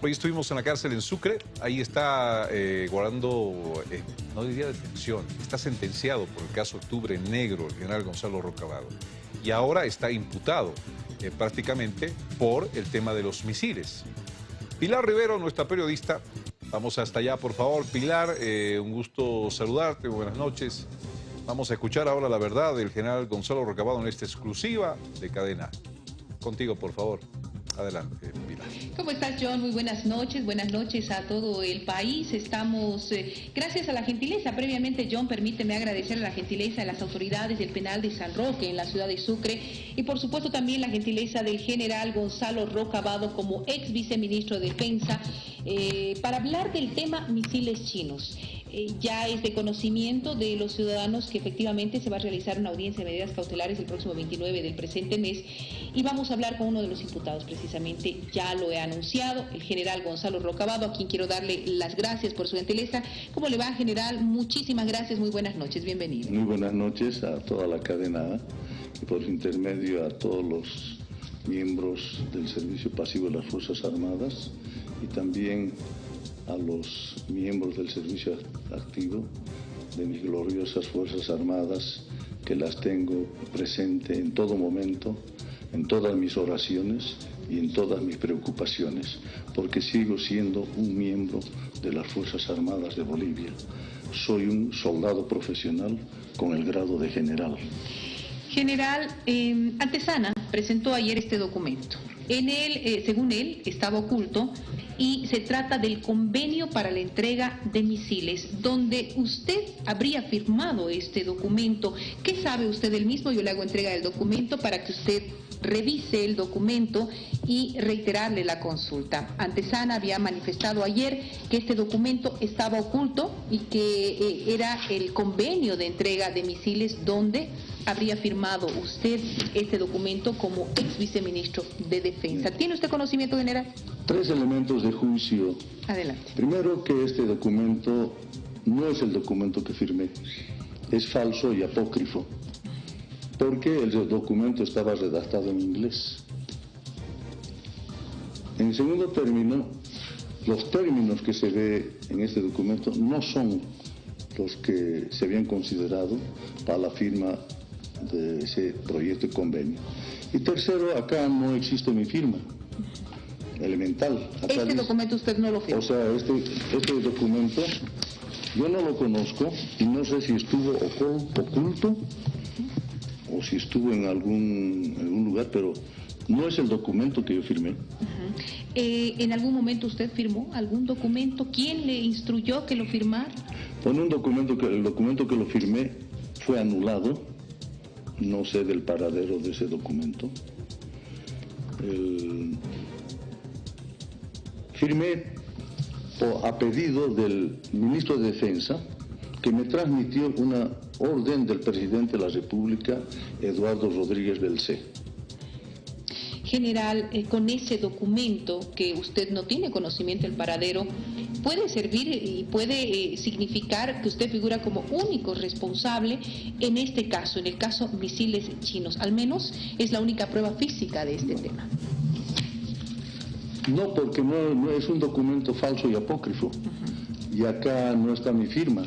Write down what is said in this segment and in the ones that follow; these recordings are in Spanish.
Hoy estuvimos en la cárcel en Sucre, ahí está guardando, no diría detención, está sentenciado por el caso Octubre Negro, el general Gonzalo Rocabado. Y ahora está imputado prácticamente por el tema de los misiles. Pilar Rivero, nuestra periodista, vamos hasta allá, por favor. Pilar, un gusto saludarte, buenas noches. Vamos a escuchar ahora la verdad del general Gonzalo Rocabado en esta exclusiva de Cadena. Contigo, por favor. Adelante, Pilar. ¿Cómo estás, John? Muy buenas noches a todo el país. Estamos, gracias a la gentileza, previamente, John, permíteme agradecer a la gentileza de las autoridades del penal de San Roque en la ciudad de Sucre y por supuesto también la gentileza del general Gonzalo Rocabado como ex viceministro de Defensa para hablar del tema misiles chinos. Ya es de conocimiento de los ciudadanos que efectivamente se va a realizar una audiencia de medidas cautelares el próximo 29 del presente mes y vamos a hablar con uno de los imputados precisamente, ya lo he anunciado, el general Gonzalo Rocabado, a quien quiero darle las gracias por su gentileza. ¿Cómo le va, general? Muchísimas gracias, muy buenas noches, bienvenido. Muy buenas noches a toda la cadena y por su intermedio a todos los miembros del Servicio Pasivo de las Fuerzas Armadas y también a los miembros del servicio activo de mis gloriosas Fuerzas Armadas, que las tengo presente en todo momento, en todas mis oraciones y en todas mis preocupaciones, porque sigo siendo un miembro de las Fuerzas Armadas de Bolivia. Soy un soldado profesional con el grado de general. General, Antesana presentó ayer este documento. En él, según él, estaba oculto y se trata del convenio para la entrega de misiles, donde usted habría firmado este documento. ¿Qué sabe usted del mismo? Yo le hago entrega del documento para que usted revise el documento y reiterarle la consulta. Antesana había manifestado ayer que este documento estaba oculto y que era el convenio de entrega de misiles donde habría firmado usted este documento como ex viceministro de Defensa. ¿Tiene usted conocimiento, general? 3 elementos de juicio. Adelante. Primero, que este documento no es el documento que firmé, es falso y apócrifo, porque el documento estaba redactado en inglés. En segundo término, los términos que se ve en este documento no son los que se habían considerado para la firma de ese proyecto y convenio. Y tercero, acá no existe mi firma. Elemental. Acá Este documento usted no lo firmó. O sea, este documento yo no lo conozco y no sé si estuvo oculto o si estuvo en algún lugar, pero no es el documento que yo firmé. ¿En algún momento usted firmó algún documento? ¿Quién le instruyó que lo firmara? Bueno, el documento que lo firmé fue anulado. No sé del paradero de ese documento. Firmé a pedido del ministro de Defensa, que me transmitió una orden del presidente de la República, Eduardo Rodríguez Belcé. General, con ese documento que usted no tiene conocimiento del paradero, puede servir y puede significar que usted figura como único responsable en este caso, en el caso misiles chinos. Al menos es la única prueba física de este tema. No, porque no es un documento falso y apócrifo. Y acá no está mi firma,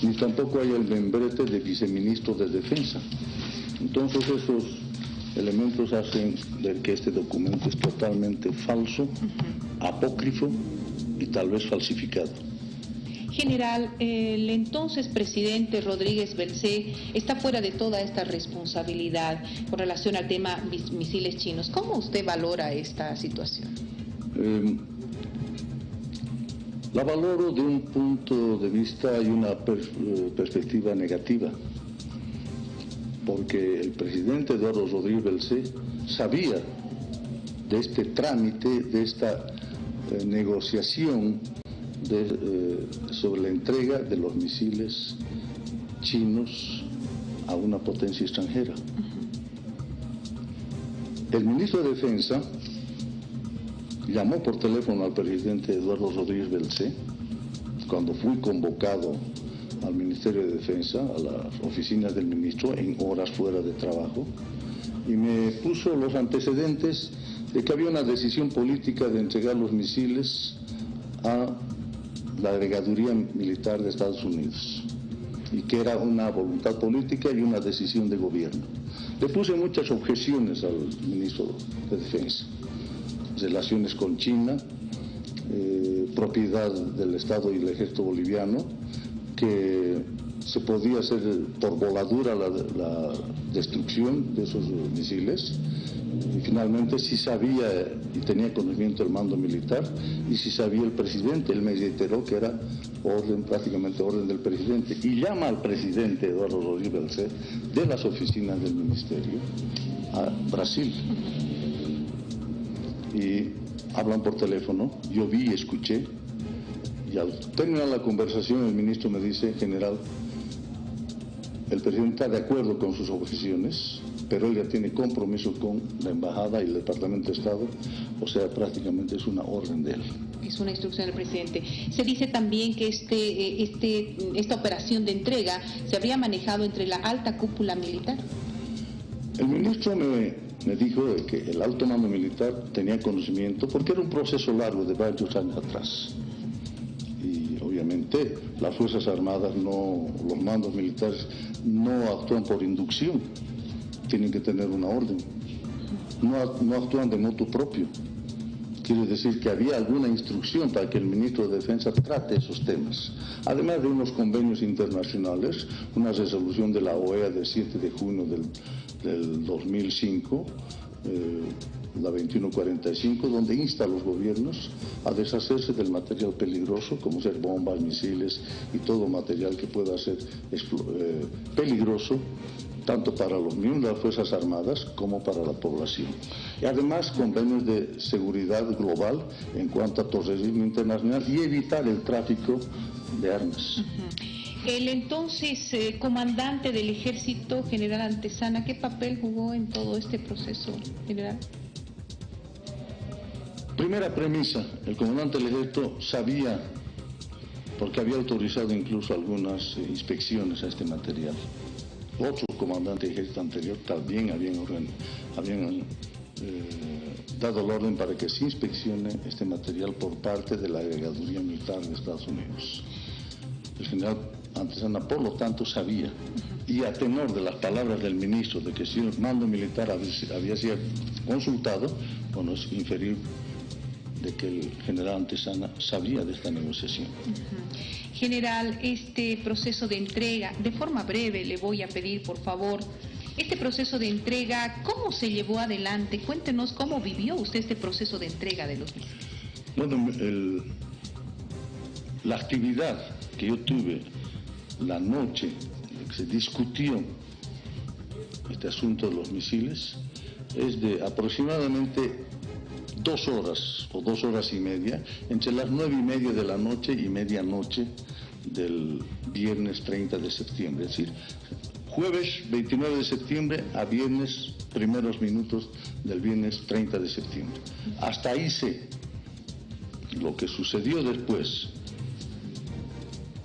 ni tampoco hay el membrete de viceministro de Defensa. Entonces esos elementos hacen ver que este documento es totalmente falso, apócrifo y tal vez falsificado. General, el entonces presidente Rodríguez Belcé está fuera de toda esta responsabilidad con relación al tema misiles chinos. ¿Cómo usted valora esta situación? La valoro de un punto de vista y una perspectiva negativa, porque el presidente Eduardo Rodríguez Belcé sabía de este trámite, de esta negociación sobre la entrega de los misiles chinos a una potencia extranjera. El ministro de Defensa llamó por teléfono al presidente Eduardo Rodríguez Belcé cuando fui convocado al Ministerio de Defensa, a las oficinas del ministro, en horas fuera de trabajo, y me puso los antecedentes de que había una decisión política de entregar los misiles a la agregaduría militar de Estados Unidos y que era una voluntad política y una decisión de gobierno. Le puse muchas objeciones al ministro de Defensa, relaciones con China, propiedad del Estado y el ejército boliviano, que se podía hacer por voladura la destrucción de esos misiles. Y finalmente sí sabía y tenía conocimiento del mando militar, y sí sabía el presidente. Él me reiteró que era prácticamente orden del presidente, y llama al presidente Eduardo Rodríguez Belcé de las oficinas del ministerio a Brasil y hablan por teléfono. Yo vi y escuché, y al terminar la conversación el ministro me dice: general, el presidente está de acuerdo con sus objeciones, pero él ya tiene compromiso con la embajada y el Departamento de Estado, o sea, prácticamente es una orden de él. Es una instrucción del presidente. Se dice también que esta operación de entrega se habría manejado entre la alta cúpula militar. El ministro me dijo de que el alto mando militar tenía conocimiento, porque era un proceso largo de varios años atrás. Y obviamente las Fuerzas Armadas, los mandos militares no actúan por inducción, tienen que tener una orden, no actúan de motu propio. Quiere decir que había alguna instrucción para que el ministro de Defensa trate esos temas. Además de unos convenios internacionales, una resolución de la OEA del 7 de junio del 2005, la 2145, donde insta a los gobiernos a deshacerse del material peligroso, como ser bombas, misiles y todo material que pueda ser peligroso, tanto para los miembros de las Fuerzas Armadas como para la población. Y además convenios de seguridad global en cuanto a terrorismo internacional y evitar el tráfico de armas. El entonces comandante del Ejército, general Antezana, ¿qué papel jugó en todo este proceso, general? Primera premisa: el comandante del Ejército sabía, porque había autorizado incluso algunas inspecciones a este material. Otro comandante de ejército anterior también habían dado la orden para que se inspeccione este material por parte de la agregaduría militar de Estados Unidos. El general Antezana, por lo tanto, sabía, y a tenor de las palabras del ministro de que si el mando militar había sido consultado, bueno, es inferir de que el general Antezana sabía de esta negociación. General, este proceso de entrega, de forma breve le voy a pedir, por favor, este proceso de entrega, ¿cómo se llevó adelante? Cuéntenos cómo vivió usted este proceso de entrega de los misiles. Bueno, la actividad que yo tuve la noche en que se discutió este asunto de los misiles es de aproximadamente 2 horas o 2 horas y media, entre las 9:30 de la noche y medianoche del viernes 30 de septiembre, es decir, jueves 29 de septiembre a viernes, primeros minutos del viernes 30 de septiembre. Hasta ahí sé. Lo que sucedió después,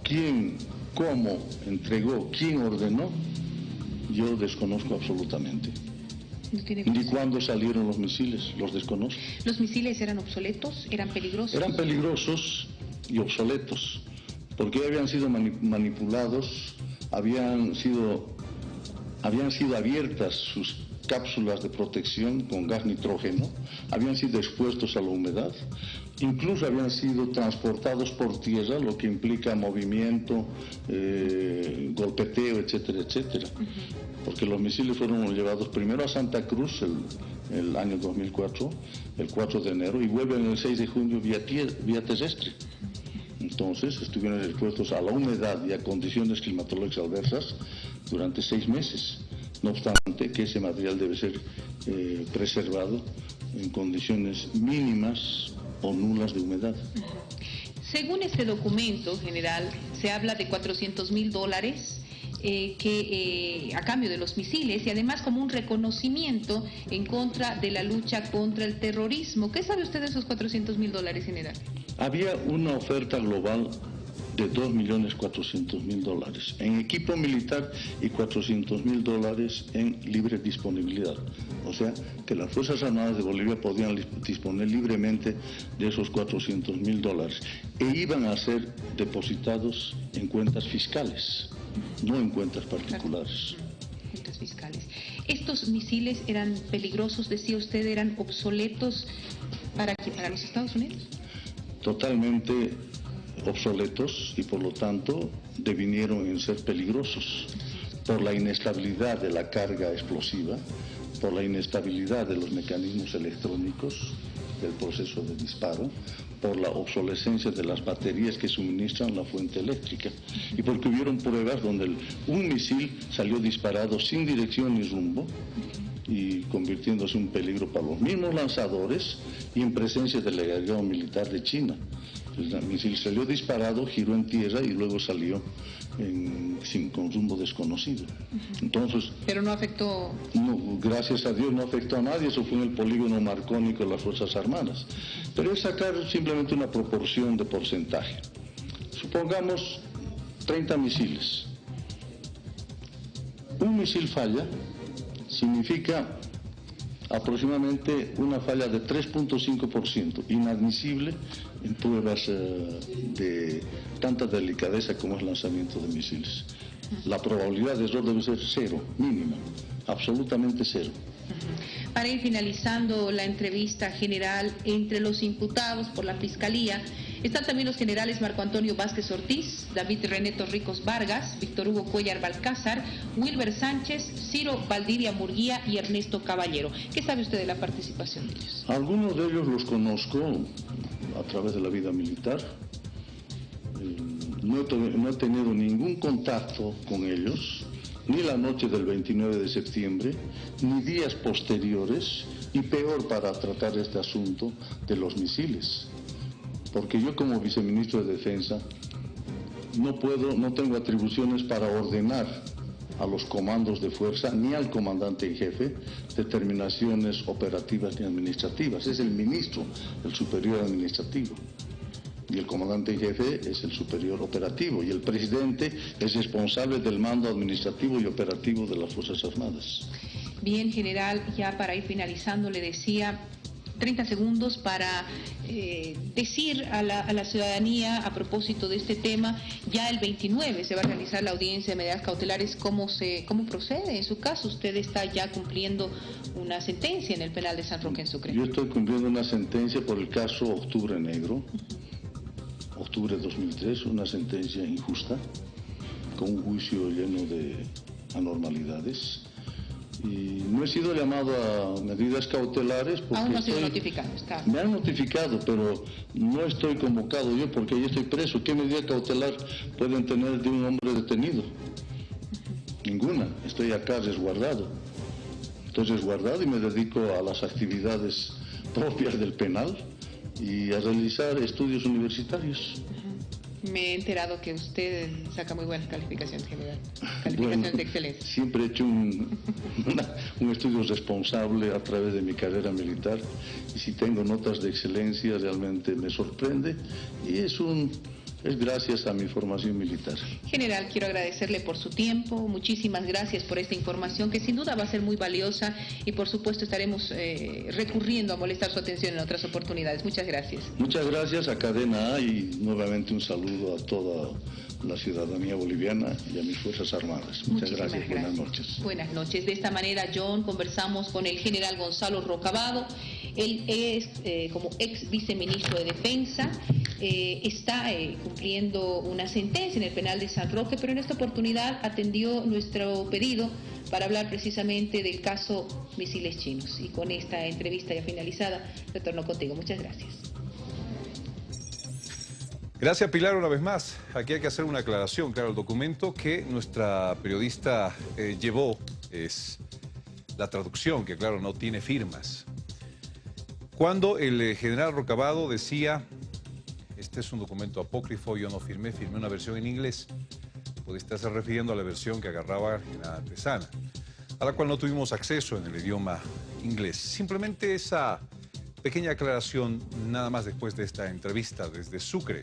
quién, cómo entregó, quién ordenó, yo desconozco absolutamente. ¿Y cuándo salieron los misiles? Los desconozco. ¿Los misiles eran obsoletos? ¿Eran peligrosos? Eran peligrosos y obsoletos, porque habían sido manipulados, habían sido abiertas sus cápsulas de protección con gas nitrógeno, habían sido expuestos a la humedad, incluso habían sido transportados por tierra, lo que implica movimiento, golpeteo, etcétera, etcétera. Porque los misiles fueron llevados primero a Santa Cruz el año 2004, el 4 de enero, y vuelven el 6 de junio vía terrestre. Entonces estuvieron expuestos a la humedad y a condiciones climatológicas adversas durante 6 meses. No obstante que ese material debe ser preservado en condiciones mínimas o nulas de humedad. Según este documento, general, se habla de $400,000 a cambio de los misiles, y además como un reconocimiento en contra de la lucha contra el terrorismo. ¿Qué sabe usted de esos $400,000, general? Había una oferta global de $2.400.000 en equipo militar y $400.000 en libre disponibilidad. O sea, que las Fuerzas Armadas de Bolivia podían disponer libremente de esos $400.000 e iban a ser depositados en cuentas fiscales, no en cuentas particulares. Cuentas fiscales. ¿Estos misiles eran peligrosos, decía usted, eran obsoletos para los Estados Unidos? Totalmente obsoletos y por lo tanto devinieron en ser peligrosos por la inestabilidad de la carga explosiva, por la inestabilidad de los mecanismos electrónicos del proceso de disparo, por la obsolescencia de las baterías que suministran la fuente eléctrica y porque hubieron pruebas donde un misil salió disparado sin dirección ni rumbo y convirtiéndose en un peligro para los mismos lanzadores y en presencia del agregado militar de China. El misil salió disparado, giró en tierra y luego salió con rumbo desconocido. Entonces, pero no afectó... No, gracias a Dios no afectó a nadie, eso fue en el polígono Marconi con las Fuerzas Armadas. Pero es sacar simplemente una proporción de porcentaje. Supongamos 30 misiles. Un misil falla significa aproximadamente una falla de 3.5%, inadmisible en pruebas de tanta delicadeza como es el lanzamiento de misiles. La probabilidad de error debe ser cero, mínima, absolutamente cero. Para ir finalizando la entrevista general, entre los imputados por la Fiscalía están también los generales Marco Antonio Vázquez Ortiz, David René Torricos Vargas, Víctor Hugo Cuellar Balcázar, Wilber Sánchez, Ciro Valdivia Murguía y Ernesto Caballero. ¿Qué sabe usted de la participación de ellos? Algunos de ellos los conozco a través de la vida militar. No he tenido ningún contacto con ellos, ni la noche del 29 de septiembre, ni días posteriores, y peor para tratar este asunto de los misiles. Porque yo como viceministro de Defensa no tengo atribuciones para ordenar a los comandos de fuerza ni al comandante en jefe determinaciones operativas ni administrativas. Es el ministro, el superior administrativo. Y el comandante en jefe es el superior operativo. Y el presidente es responsable del mando administrativo y operativo de las Fuerzas Armadas. Bien, general, ya para ir finalizando, le decía 30 segundos para decir a la ciudadanía a propósito de este tema. Ya el 29 se va a realizar la audiencia de medidas cautelares. ¿Cómo procede en su caso? Usted está ya cumpliendo una sentencia en el penal de San Roque en Sucre. Yo estoy cumpliendo una sentencia por el caso Octubre Negro, octubre de 2003, una sentencia injusta, con un juicio lleno de anormalidades. Y no he sido llamado a medidas cautelares porque aún no ha sido notificado. Está. Me han notificado, pero no estoy convocado yo porque yo estoy preso. ¿Qué medida cautelar pueden tener de un hombre detenido? Ninguna. Estoy acá resguardado. Estoy resguardado y me dedico a las actividades propias del penal y a realizar estudios universitarios. Me he enterado que usted saca muy buenas calificaciones, general. Calificaciones de excelencia. Siempre he hecho un estudio responsable a través de mi carrera militar y si tengo notas de excelencia realmente me sorprende y es gracias a mi formación militar. General, quiero agradecerle por su tiempo, muchísimas gracias por esta información que sin duda va a ser muy valiosa y por supuesto estaremos recurriendo a molestar su atención en otras oportunidades. Muchas gracias. Muchas gracias a Cadena A y nuevamente un saludo a toda la ciudadanía boliviana y a mis Fuerzas Armadas. Muchas gracias. Buenas noches. Buenas noches. De esta manera, John, conversamos con el general Gonzalo Rocabado. Él es, como ex viceministro de Defensa, está cumpliendo una sentencia en el penal de San Roque, pero en esta oportunidad atendió nuestro pedido para hablar precisamente del caso misiles chinos. Y con esta entrevista ya finalizada, retorno contigo. Muchas gracias. Gracias, Pilar, una vez más. Aquí hay que hacer una aclaración. Claro, el documento que nuestra periodista llevó es la traducción, que claro, no tiene firmas. Cuando el general Rocabado decía, este es un documento apócrifo, yo no firmé una versión en inglés, podría estarse refiriendo a la versión que agarraba el general Antesana, a la cual no tuvimos acceso en el idioma inglés. Simplemente esa pequeña aclaración, nada más después de esta entrevista desde Sucre.